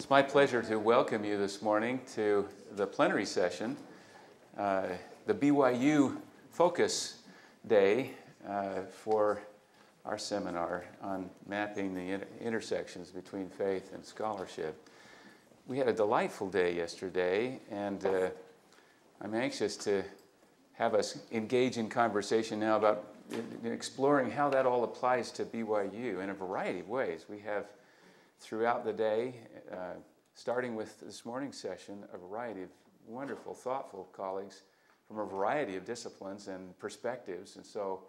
It's my pleasure to welcome you this morning to the plenary session, the BYU Focus Day for our seminar on mapping the intersections between faith and scholarship. We had a delightful day yesterday, and I'm anxious to have us engage in conversation now about exploring how that all applies to BYU in a variety of ways. We have throughout the day, starting with this morning's session, a variety of wonderful, thoughtful colleagues from a variety of disciplines and perspectives. And so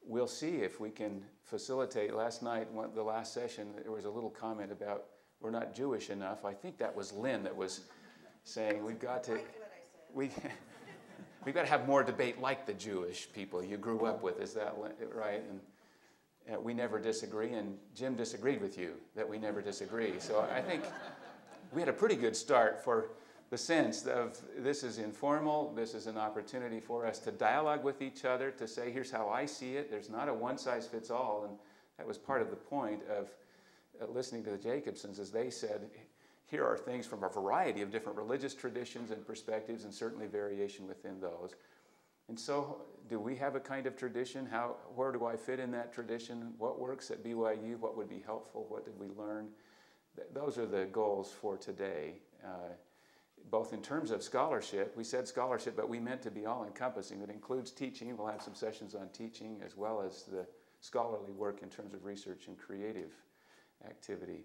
we'll see if we can facilitate. Last night, the last session, there was a little comment about we're not Jewish enough. I think that was Lynn that was saying we've got to we've got to have more debate like the Jewish people you grew up with. Is that right? And we never disagree, and Jim disagreed with you that we never disagree. So I think we had a pretty good start for the sense of this is informal, this is an opportunity for us to dialogue with each other, to say, here's how I see it. There's not a one-size-fits-all, and that was part of the point of listening to the Jacobsens, as they said, here are things from a variety of different religious traditions and perspectives, and certainly variation within those. And so, do we have a kind of tradition? Where do I fit in that tradition? What works at BYU? What would be helpful? What did we learn? Those are the goals for today, both in terms of scholarship. We said scholarship, but we meant to be all-encompassing. It includes teaching. We'll have some sessions on teaching, as well as the scholarly work in terms of research and creative activity.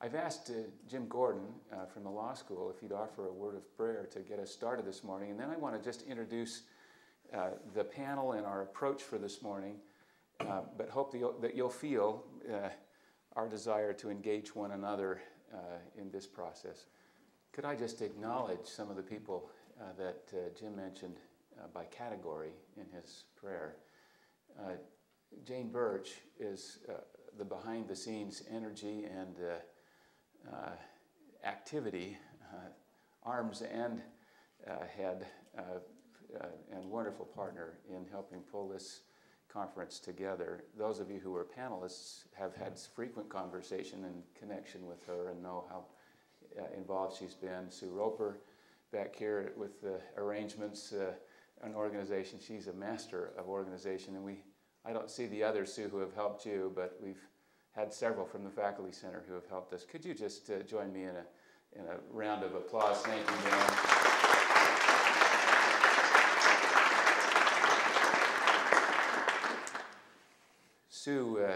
I've asked Jim Gordon from the law school if he'd offer a word of prayer to get us started this morning. And then I want to just introduce the panel and our approach for this morning, but hope that you'll feel our desire to engage one another in this process. Could I just acknowledge some of the people that Jim mentioned by category in his prayer? Jane Birch is the behind-the-scenes energy and activity, arms and head, and wonderful partner in helping pull this conference together. Those of you who are panelists have had frequent conversation and connection with her and know how involved she's been. Sue Roper back here with the arrangements and organization. She's a master of organization, and I don't see the other Sue who have helped you, but we've had several from the Faculty Center who have helped us. Could you just join me in a round of applause? Thank you, Dan. Sue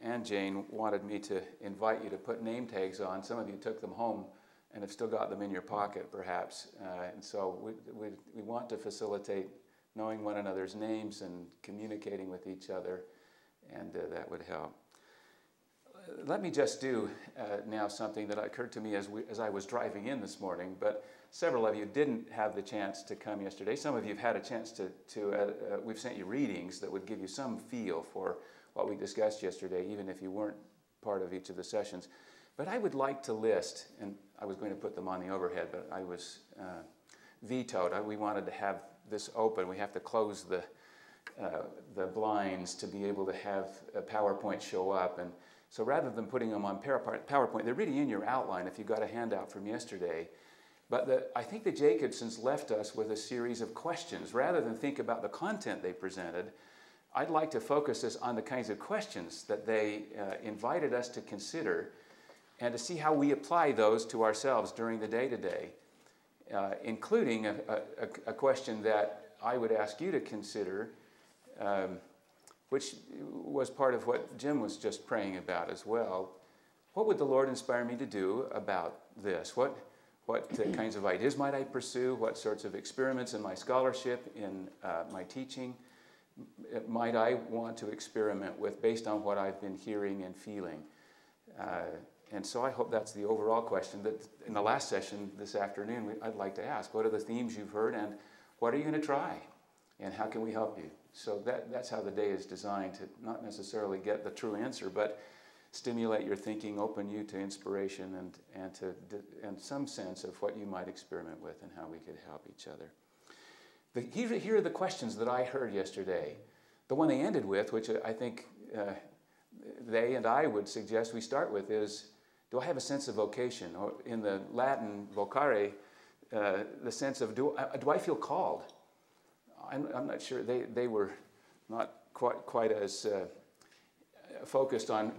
and Jane wanted me to invite you to put name tags on. Some of you took them home and have still got them in your pocket, perhaps. And so we want to facilitate knowing one another's names and communicating with each other, and that would help. Let me just do now something that occurred to me as I was driving in this morning, but several of you didn't have the chance to come yesterday. Some of you have had a chance we've sent you readings that would give you some feel for what we discussed yesterday, even if you weren't part of each of the sessions. But I would like to list, and I was going to put them on the overhead, but I was vetoed. We wanted to have this open. We have to close the blinds to be able to have a PowerPoint show up. And so rather than putting them on PowerPoint, they're really in your outline if you got a handout from yesterday. But I think the Jacobsens left us with a series of questions. Rather than think about the content they presented, I'd like to focus us on the kinds of questions that they invited us to consider and to see how we apply those to ourselves during the day-to-day, including a question that I would ask you to consider, which was part of what Jim was just praying about as well. What would the Lord inspire me to do about this? What kinds of ideas might I pursue? What sorts of experiments in my scholarship, in my teaching, might I want to experiment with based on what I've been hearing and feeling? And so I hope that's the overall question that in the last session this afternoon I'd like to ask. What are the themes you've heard, and what are you going to try? And how can we help you? So that's how the day is designed, to not necessarily get the true answer, but stimulate your thinking, open you to inspiration and some sense of what you might experiment with and how we could help each other. Here are the questions that I heard yesterday. The one they ended with, which I think they and I would suggest we start with is, do I have a sense of vocation? Or in the Latin, vocare, the sense of, do I feel called? I'm not sure. They were not quite as focused on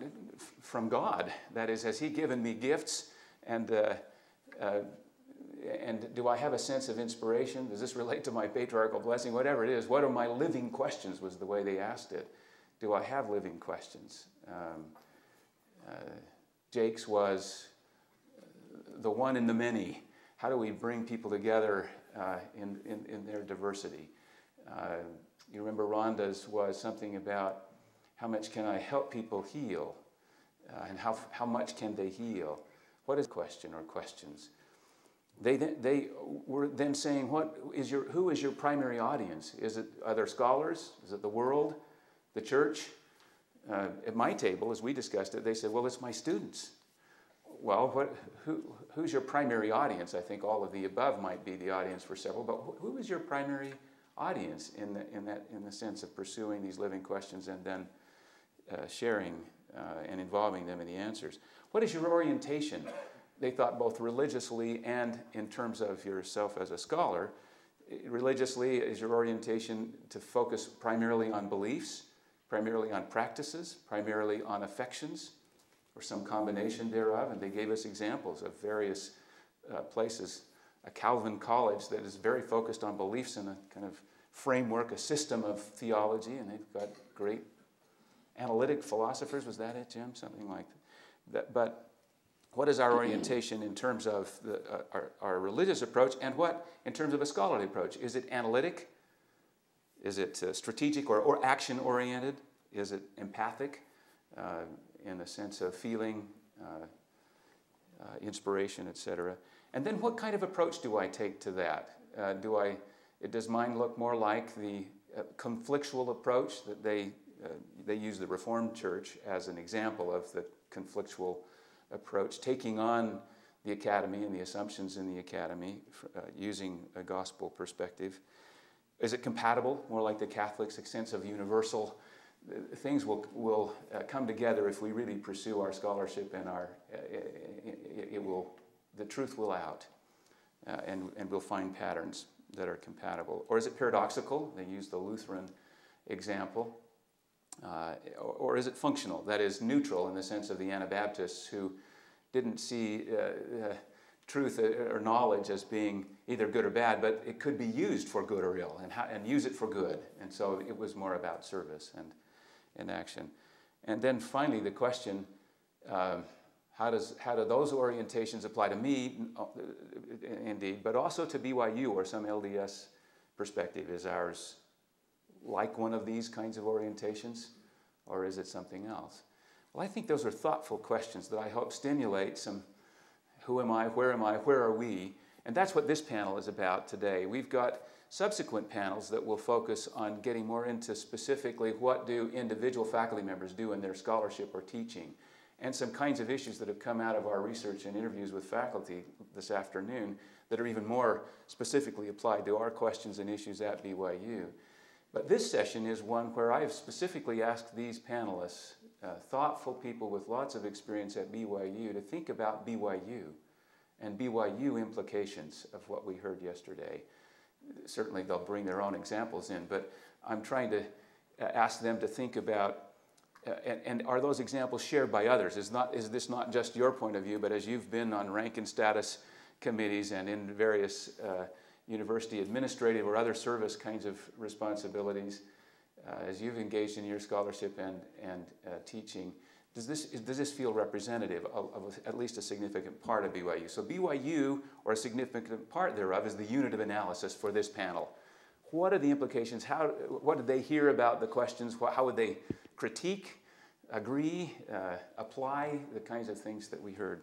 from God. That is, has He given me gifts? And do I have a sense of inspiration? Does this relate to my patriarchal blessing? Whatever it is, what are my living questions was the way they asked it. Do I have living questions? Jake's was the one in the many. How do we bring people together in their diversity? You remember Rhonda's was something about how much can I help people heal? And how much can they heal? What is question or questions? They were then saying, who is your primary audience? Is it other scholars? Is it the world? The church? At my table, as we discussed it, they said, well, it's my students. Well, who's your primary audience? I think all of the above might be the audience for several, but who is your primary audience in the sense of pursuing these living questions and then sharing and involving them in the answers? What is your orientation? They thought both religiously and in terms of yourself as a scholar. Religiously, is your orientation to focus primarily on beliefs, primarily on practices, primarily on affections, or some combination thereof? And they gave us examples of various places. A Calvin college that is very focused on beliefs and a kind of framework, a system of theology, and they've got great analytic philosophers. Was that it, Jim? Something like that. But what is our orientation in terms of our religious approach, and what in terms of a scholarly approach? Is it analytic? Is it strategic or action-oriented? Is it empathic in the sense of feeling, inspiration, etc.? And then what kind of approach do I take to that? Does mine look more like the conflictual approach that they use the Reformed Church as an example of the conflictual approach, taking on the academy and the assumptions in the academy using a gospel perspective? Is it compatible, more like the Catholics, a sense of universal? Things will come together if we really pursue our scholarship, and the truth will out, and we'll find patterns that are compatible. Or is it paradoxical? They use the Lutheran example. Or is it functional? That is, neutral in the sense of the Anabaptists, who didn't see truth or knowledge as being either good or bad, but it could be used for good or ill, and use it for good. And so it was more about service and action. And then finally the question, how do those orientations apply to me, indeed, but also to BYU or some LDS perspective? Is ours like one of these kinds of orientations, or is it something else? Well, I think those are thoughtful questions that I hope stimulate some who am I, where are we? And that's what this panel is about today. We've got subsequent panels that will focus on getting more into specifically what do individual faculty members do in their scholarship or teaching, and some kinds of issues that have come out of our research and interviews with faculty this afternoon that are even more specifically applied to our questions and issues at BYU. But this session is one where I have specifically asked these panelists, thoughtful people with lots of experience at BYU, to think about BYU and BYU implications of what we heard yesterday. Certainly they'll bring their own examples in, but I'm trying to ask them to think about, and are those examples shared by others? Is this not just your point of view, but as you've been on rank and status committees and in various university administrative or other service kinds of responsibilities, as you've engaged in your scholarship and teaching, does this feel representative of at least a significant part of BYU? So BYU, or a significant part thereof, is the unit of analysis for this panel. What are the implications? What did they hear about the questions? How would they critique, agree, apply the kinds of things that we heard?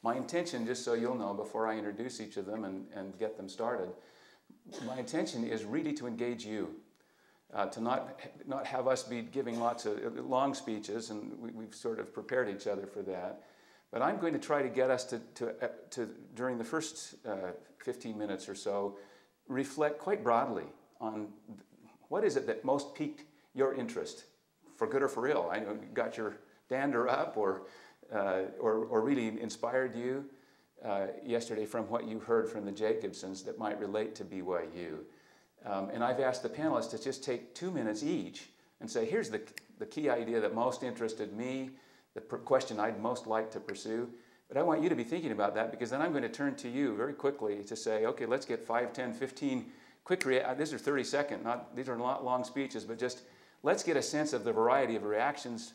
My intention, just so you'll know before I introduce each of them and get them started, my intention is really to engage you, to not have us be giving lots of long speeches, and we've sort of prepared each other for that. But I'm going to try to get us to during the first 15 minutes or so, reflect quite broadly on what is it that most piqued your interest for good or for ill. I know you got your dander up or really inspired you yesterday from what you heard from the Jacobsens that might relate to BYU. And I've asked the panelists to just take 2 minutes each and say, here's the key idea that most interested me, the question I'd most like to pursue. But I want you to be thinking about that, because then I'm going to turn to you very quickly to say, okay, let's get 5, 10, 15 quick these are 30-second, these are not long speeches, but just let's get a sense of the variety of reactions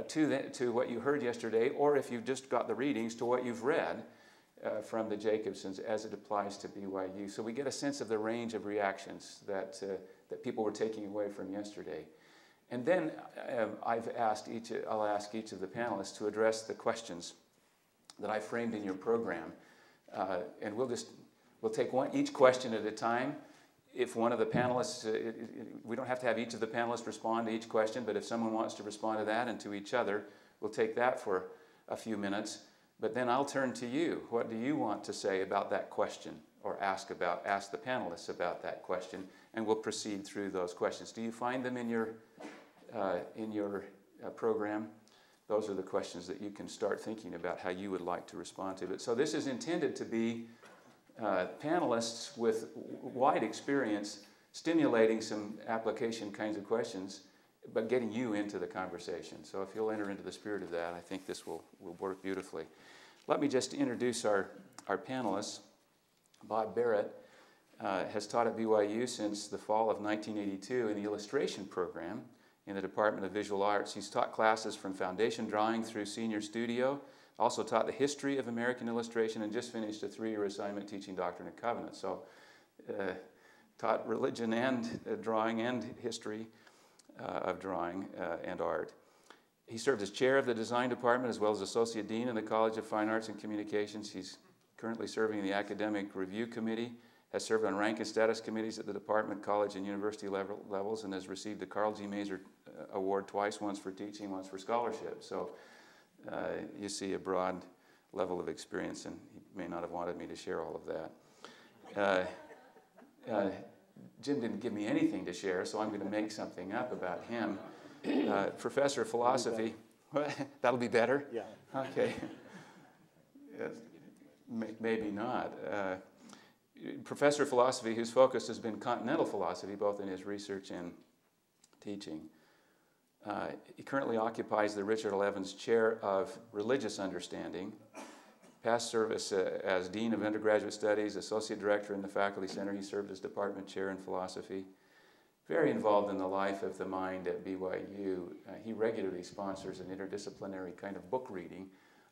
to what you heard yesterday, or if you've just got the readings, to what you've read from the Jacobsens as it applies to BYU. So we get a sense of the range of reactions that people were taking away from yesterday. And then I'll ask each of the panelists to address the questions that I framed in your program. And we'll take each question at a time. If one of the panelists, we don't have to have each of the panelists respond to each question, but if someone wants to respond to that and to each other, we'll take that for a few minutes. But then I'll turn to you. What do you want to say about that question, or ask the panelists about that question, and we'll proceed through those questions. Do you find them in your program? Those are the questions that you can start thinking about how you would like to respond to it. So this is intended to be panelists with wide experience stimulating some application kinds of questions, but getting you into the conversation. So if you'll enter into the spirit of that, I think this will work beautifully. Let me just introduce our panelists. Bob Barrett has taught at BYU since the fall of 1982 in the illustration program in the Department of Visual Arts. He's taught classes from foundation drawing through senior studio, also taught the history of American illustration, and just finished a 3-year assignment teaching Doctrine and Covenants. So taught religion and drawing and history of drawing and art. He served as chair of the design department as well as associate dean in the College of Fine Arts and Communications. He's currently serving in the academic review committee, has served on rank and status committees at the department, college, and university levels, and has received the Carl G. Mazur Award twice, once for teaching, once for scholarship. So you see a broad level of experience, and he may not have wanted me to share all of that. Jim didn't give me anything to share, so I'm going to make something up about him. Professor of philosophy. That'll be better? Yeah. Okay. Maybe not. Professor of philosophy whose focus has been continental philosophy, both in his research and teaching. He currently occupies the Richard L. Evans Chair of Religious Understanding. Past service as Dean of Undergraduate Studies, Associate Director in the Faculty Center. He served as Department Chair in Philosophy. Very involved in the life of the mind at BYU. He regularly sponsors an interdisciplinary kind of book reading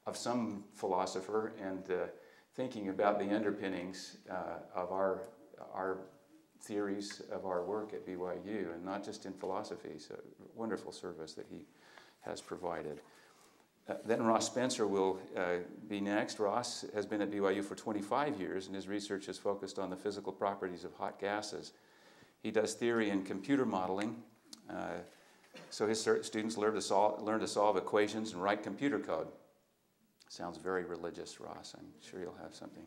of some philosopher and thinking about the underpinnings of our theories of our work at BYU, and not just in philosophy. So wonderful service that he has provided. Then Ross Spencer will be next. Ross has been at BYU for 25 years, and his research is focused on the physical properties of hot gases. He does theory and computer modeling, so his students learn to solve equations and write computer code. Sounds very religious, Ross. I'm sure you'll have something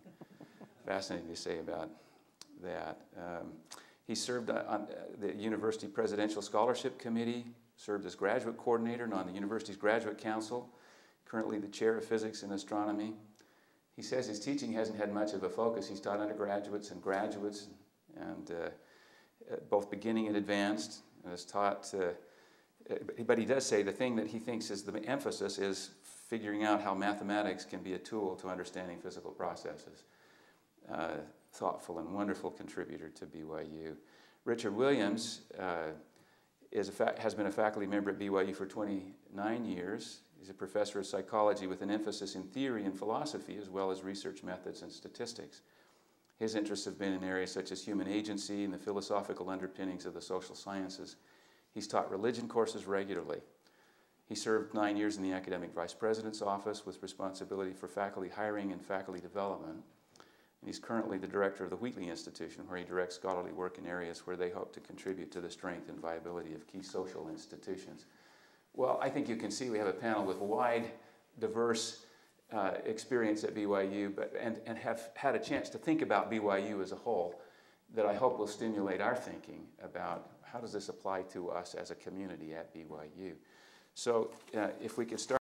fascinating to say about that. He served on the University Presidential Scholarship Committee, served as graduate coordinator and on the university's graduate council, currently the chair of physics and astronomy. He says his teaching hasn't had much of a focus. He's taught undergraduates and graduates, and both beginning and advanced, and has taught, but he does say the thing that he thinks is the emphasis is figuring out how mathematics can be a tool to understanding physical processes. Thoughtful and wonderful contributor to BYU. Richard Williams has been a faculty member at BYU for 29 years. He's a professor of psychology with an emphasis in theory and philosophy, as well as research methods and statistics. His interests have been in areas such as human agency and the philosophical underpinnings of the social sciences. He's taught religion courses regularly. He served 9 years in the academic vice president's office with responsibility for faculty hiring and faculty development. And he's currently the director of the Wheatley Institution, where he directs scholarly work in areas where they hope to contribute to the strength and viability of key social institutions. Well, I think you can see we have a panel with wide, diverse experience at BYU, and have had a chance to think about BYU as a whole, that I hope will stimulate our thinking about how does this apply to us as a community at BYU? So if we could start